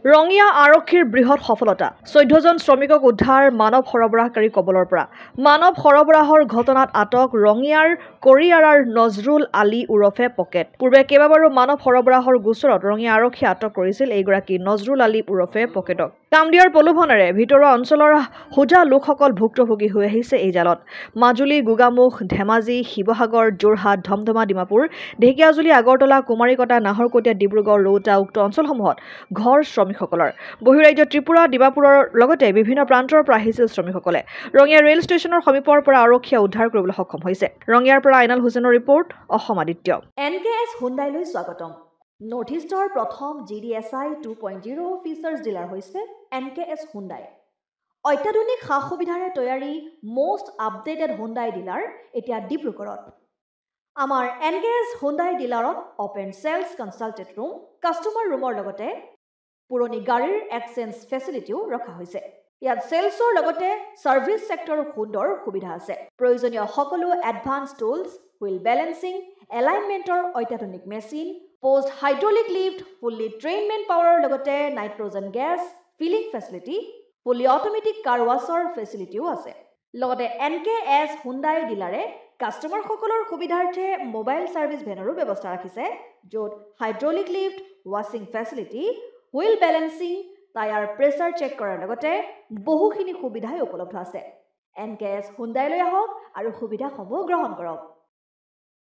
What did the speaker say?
ৰঙিয়া আৰক্ষীৰ বৃহৎ সফলতা 14 জন শ্ৰমিকক উদ্ধাৰ মানৱ সৰবৰাহকাৰী কবলৰ পৰা মানৱ সৰবৰাহৰ ঘটনাত আটক ৰঙিয়াৰ কৰিয়াৰাৰ নজৰুল আলী উৰফে পকেট পূৰ্বে কেইবাবাৰো মানৱ সৰবৰাহৰ গোচৰত ৰঙিয়া আৰক্ষীয়ে আটক কৰিছিল এইগৰাকী নজৰুল আলী উৰফে পকেটক কাম দিয়াৰ প্ৰলোভনেৰে ভিতৰুৱা অঞ্চলৰ হোজা লোকসকল ভুক্তভোগী হৈ আহিছে এই জালত মাজুলী গোগামুখ ধেমাজি শিৱসাগৰ যোৰহাট ধমধমা ডিমাপুৰ ঢেকিয়াজুলি আগৰতলা কুমাৰীকটা নাহৰকটীয়া ডিব্ৰুগড় ৰৌতা উক্ত অঞ্চলসমূহত ঘৰ শ্ৰমিকসকলৰ বহিৰাজ্য ত্ৰিপুৰা ডিমাপুৰৰ লগতে বিভিন্ন প্ৰান্তৰ পৰা আহিছিল শ্ৰমিকসকলে ৰঙিয়া ৰেল ষ্টেচনৰ সমীপৰ পৰা আৰক্ষীয়ে উদ্ধাৰ কৰিবলৈ সক্ষম হৈছে ৰঙিয়াৰ পৰা আইনাল হুছেইনৰ ৰিপৰ্ট অসম আদিত্য NKS হুণ্ডাইলৈ স্বাগতম নৰ্থ ইষ্টৰ প্ৰথম GDSI 2.0 ফিচাৰ্ছ ডিলাৰ হৈছে NKS হুণ্ডাই অত্যাধুনিক সা-সুবিধাৰে তৈয়াৰী মোষ্ট আপডেটেড হুণ্ডাই ডিলাৰ এতিয়া ডিব্ৰুগড়ত আমাৰ NKS হুণ্ডাই ডিলাৰত open sales consultant room customer ৰুমৰ লগতে পুৰণি গাড়ীৰ এক্সচেঞ্জ ফেচিলিটিও ৰখা হৈছে ইয়াত সেলছৰ লগতে সাৰ্ভিস সেক্টৰৰ সুন্দৰ সুবিধা আছে প্ৰয়োজনীয় সকলো এডভান্স টুলছ হুইল বেলেন্সিং এলাইনমেন্টৰ অত্যাধুনিক machine post hydraulic lift fully trained man পাৱাৰৰ লগতে nitrogen gas filling facility fully automatic car washer ফেচিলিটিও আছে লগতে NKS হুণ্ডাই ডিলাৰে কাস্টমাৰ সকলৰ সুবিধাৰ্থে মোবাইল সাৰ্ভিস ভেনৰো ব্যৱস্থা ৰাখিছে য'ত হাইড্ৰলিক লিফ্ট ৱাছিং facility wheel balancing tyre pressure check কৰাৰ লগতে বহুখিনি সুবিধাই উপলব্ধ আছে NKS হুণ্ডাইলৈ আহক আৰু সুবিধাসমূহ গ্ৰহণ কৰক